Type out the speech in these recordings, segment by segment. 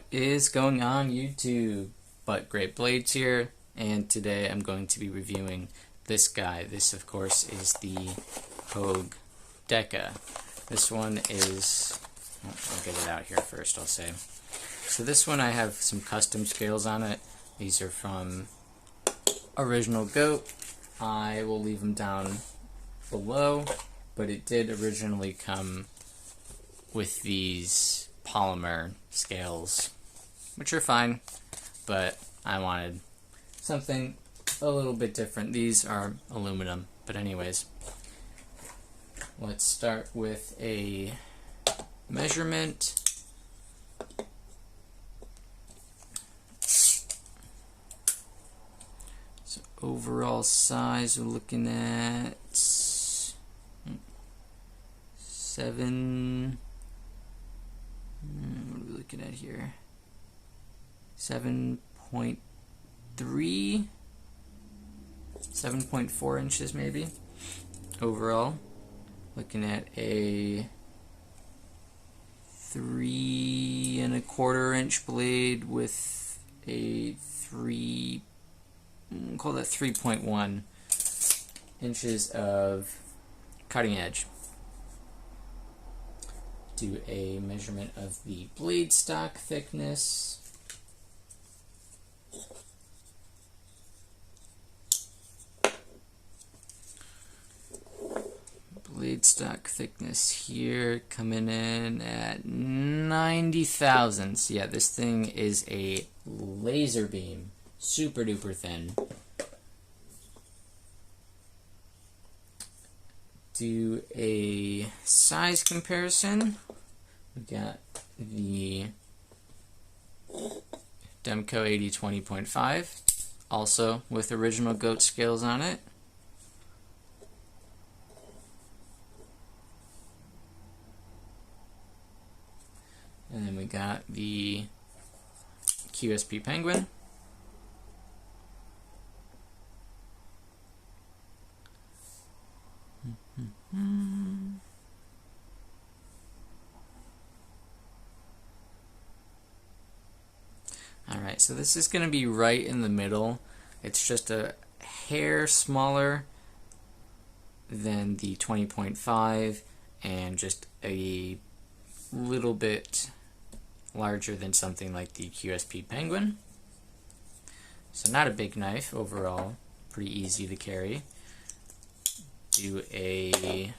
Is going on YouTube? But Great Blades here, and today I'm going to be reviewing this guy. This, of course, is the Hogue Deka. This one is, I'll get it out here first, I'll say. So this one I have some custom scales on it. These are from Original Goat. I will leave them down below, but it did originally come with these polymer scales, which are fine, but I wanted something a little bit different. These are aluminum, but anyways, let's start with a measurement. So overall size, we're looking at 7. What are we looking at here? 7.3, 7.4 inches maybe overall. Looking at a 3¼ inch blade with a call that 3.1 inches of cutting edge. Do a measurement of the blade stock thickness. Blade stock thickness here coming in at 90 thousandths. Yeah, this thing is a laser beam, super duper thin. Do a size comparison. We got the Demco 8020.5, also with original goat scales on it. And then we got the QSP Penguin. Alright, so this is going to be right in the middle. It's just a hair smaller than the 20.5 and just a little bit larger than something like the QSP Penguin. So not a big knife overall, pretty easy to carry. Do a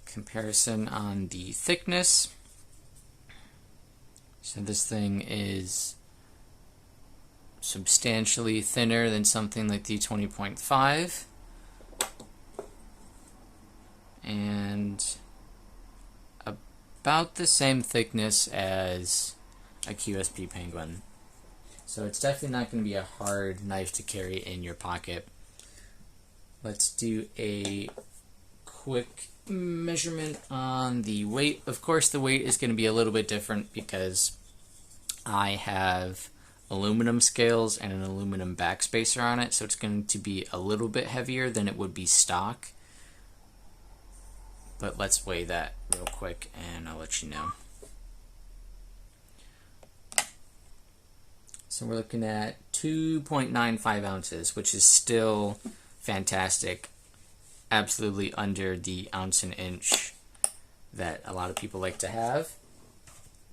comparison on the thickness. So this thing is substantially thinner than something like the 20.5 and about the same thickness as a QSP Penguin. So it's definitely not going to be a hard knife to carry in your pocket. Let's do a quick measurement on the weight. Of course, the weight is going to be a little bit different because I have aluminum scales and an aluminum backspacer on it, so it's going to be a little bit heavier than it would be stock. But let's weigh that real quick and I'll let you know. So we're looking at 2.95 ounces, which is still fantastic. Absolutely under the ounce and inch that a lot of people like to have.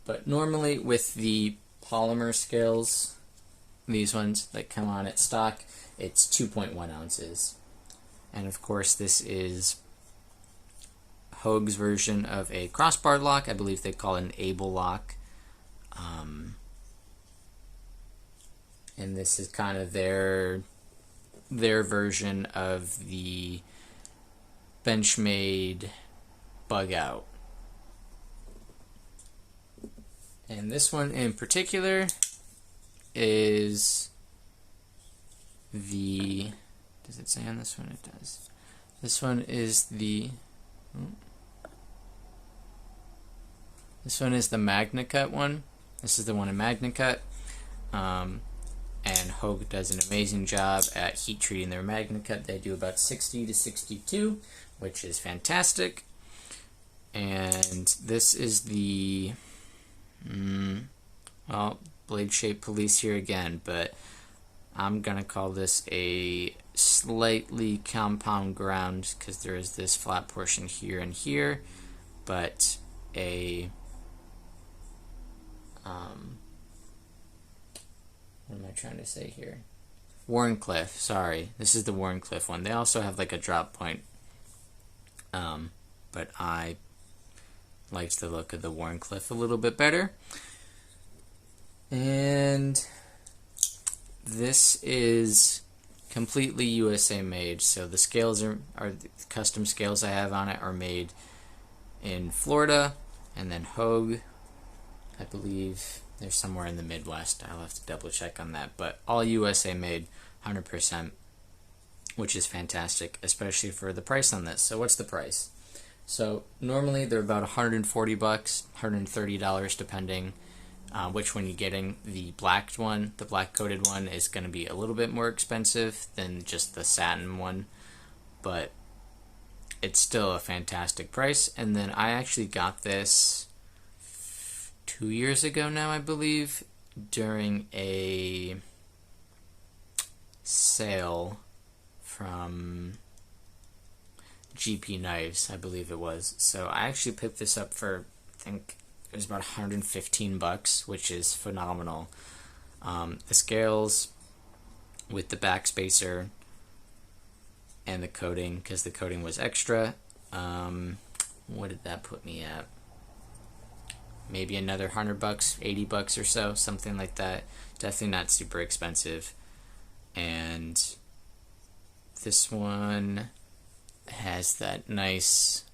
But normally with the polymer scales, these ones that come on at stock, it's 2.1 ounces. And of course this is Hogue's version of a crossbar lock. I believe they call it an able lock. And this is kind of their version of the Benchmade bug out. And this one in particular is the, does it say on this one? It does. This one is the, this one is the MagnaCut one. This is the one in MagnaCut. And Hogue does an amazing job at heat treating their MagnaCut. They do about 60 to 62, which is fantastic. And this is the well, blade shape police here again, but I'm gonna call this a slightly compound ground because there is this flat portion here and here, but a what am I trying to say here? Warncliffe, sorry. This is the Warncliffe one. They also have like a drop point, but I liked the look of the Warncliffe a little bit better. And this is completely USA made, so the scales are the custom scales I have on it are made in Florida, and then Hogue, I believe they're somewhere in the Midwest. I'll have to double check on that, but all USA made, 100%, which is fantastic, especially for the price on this. So what's the price? So normally they're about $140, $130 depending which one you're getting. The black one, the black coated one, is going to be a little bit more expensive than just the satin one, but it's still a fantastic price. And then I actually got this 2 years ago now, I believe, during a sale from GP Knives, I believe it was. So I actually picked this up for, I think it was about $115, which is phenomenal. The scales with the back spacer and the coating, because the coating was extra, what did that put me at? Maybe another $100, $80 or so, something like that. Definitely not super expensive. And this one has that nice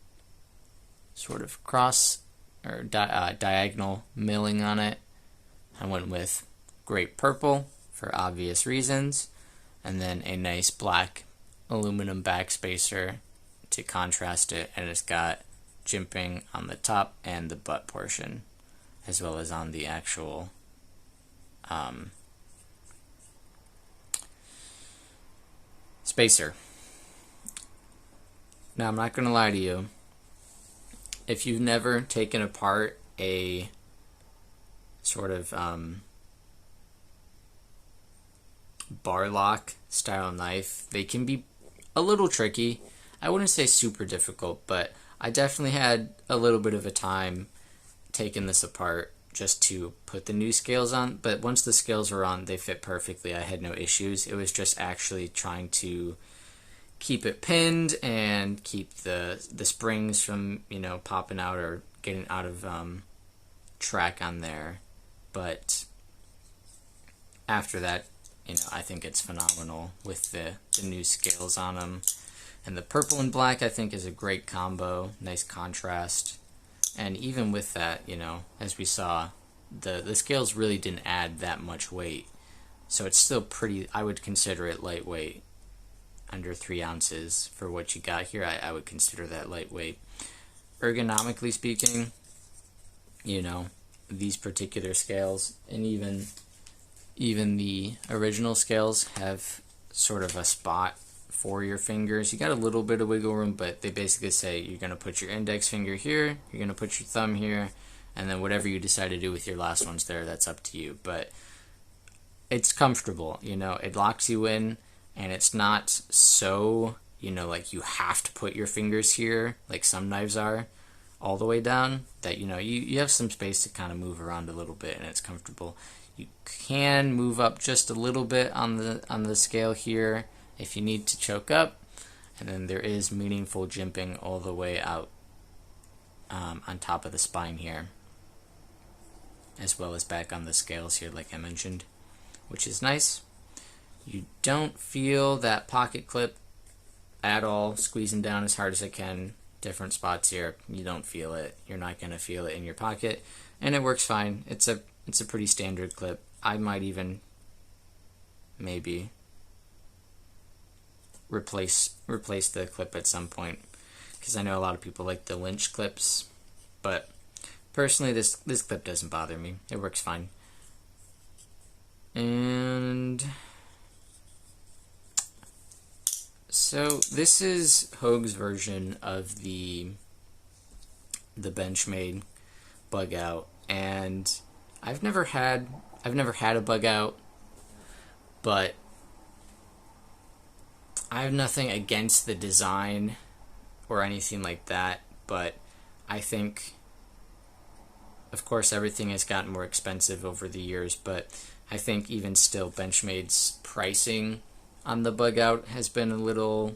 sort of cross or diagonal milling on it. I went with grape purple for obvious reasons, and then a nice black aluminum backspacer to contrast it, and it's got jimping on the top and the butt portion, as well as on the actual spacer. Now, I'm not going to lie to you. If you've never taken apart a sort of bar lock style knife, they can be a little tricky. I wouldn't say super difficult, but I definitely had a little bit of a time taking this apart just to put the new scales on. But once the scales were on, they fit perfectly. I had no issues. It was just actually trying to keep it pinned and keep the springs from, you know, popping out or getting out of track on there. But after that, you know, I think it's phenomenal with the new scales on them. And the purple and black, I think, is a great combo, nice contrast. And even with that, you know, as we saw, the scales really didn't add that much weight. So it's still pretty, I would consider it lightweight. Under 3 ounces for what you got here, I would consider that lightweight. Ergonomically speaking, you know, these particular scales, and even the original scales, have sort of a spot for your fingers. You got a little bit of wiggle room, but they basically say you're going to put your index finger here, you're going to put your thumb here, and then whatever you decide to do with your last ones there, that's up to you. But it's comfortable, you know, it locks you in. And it's not so, you know, like you have to put your fingers here, like some knives are, all the way down, that, you know, you have some space to kind of move around a little bit, and it's comfortable. You can move up just a little bit on the scale here if you need to choke up, and then there is meaningful jimping all the way out on top of the spine here, as well as back on the scales here, like I mentioned, which is nice. You don't feel that pocket clip at all, squeezing down as hard as I can. Different spots here, you don't feel it. You're not going to feel it in your pocket, and it works fine. It's a pretty standard clip. I might even maybe replace the clip at some point, because I know a lot of people like the Lynch clips, but personally this clip doesn't bother me. It works fine. And so this is Hogue's version of the the Benchmade bug out, and I've never had a bug out, but I have nothing against the design or anything like that, but I think, of course, everything has gotten more expensive over the years, but I think even still Benchmade's pricing on the bug out has been a little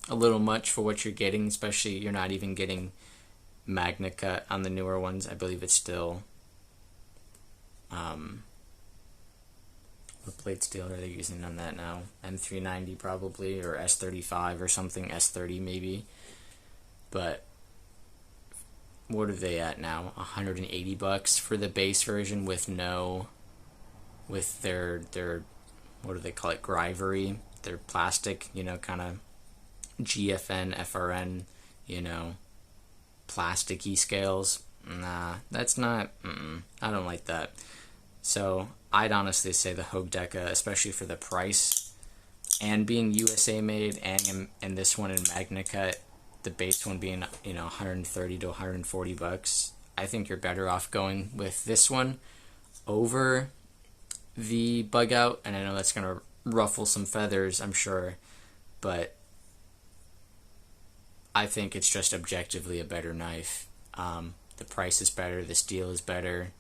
much for what you're getting, especially you're not even getting Magna Cut on the newer ones. I believe it's still what blade steel are they using on that now? M390 probably, or S35 or something, S30 maybe. But what are they at now? $180 for the base version with their what do they call it? Grivery, their plastic, kind of GFN, FRN, plasticky scales. Nah, that's not. I don't like that. So I'd honestly say the Hogue Deka, especially for the price and being USA made, and this one in Magna Cut, the base one being $130 to $140. I think you're better off going with this one over the bug out, and I know that's gonna ruffle some feathers, I'm sure, but I think it's just objectively a better knife. The price is better, the steel is better,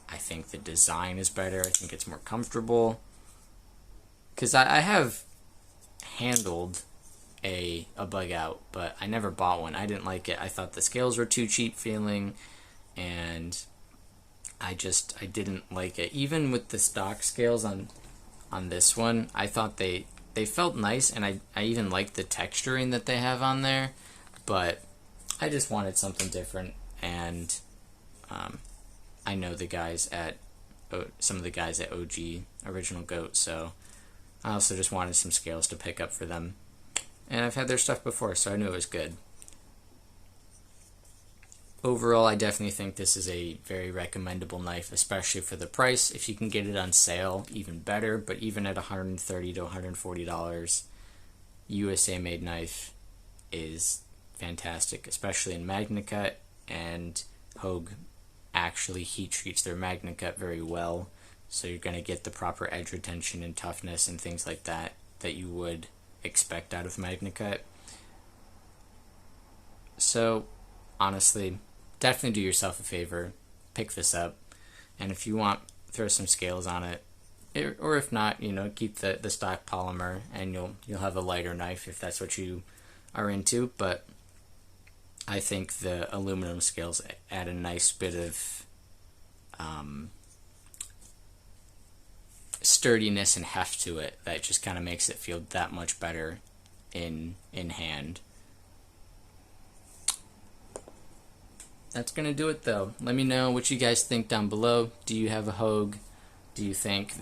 I think the design is better, I think it's more comfortable, because I have handled a bug out, but I never bought one. I didn't like it. I thought the scales were too cheap feeling, and I didn't like it. Even with the stock scales on this one, I thought they felt nice, and I even liked the texturing that they have on there, but I just wanted something different, and I know the guys at some of the guys at OG Original Goat, so I also just wanted some scales to pick up for them. And I've had their stuff before, so I knew it was good. Overall, I definitely think this is a very recommendable knife, especially for the price. If you can get it on sale, even better, but even at $130 to $140, USA made knife is fantastic, especially in Magna Cut, and Hogue actually heat treats their Magna Cut very well, so you're going to get the proper edge retention and toughness and things like that you would expect out of Magna Cut. So honestly, definitely do yourself a favor, pick this up, and if you want, throw some scales on it, or if not, keep the stock polymer, and you'll have a lighter knife if that's what you are into. But I think the aluminum scales add a nice bit of sturdiness and heft to it that just kind of makes it feel that much better in hand. That's gonna do it though. Let me know what you guys think down below. Do you have a Hogue? Do you think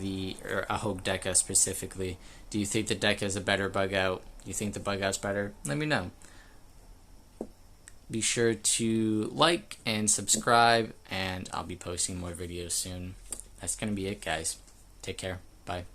or a Hogue Deka specifically? Do you think the Deka is a better bug out? Do you think the bug out's better? Let me know. Be sure to like and subscribe, and I'll be posting more videos soon. That's gonna be it, guys. Take care. Bye.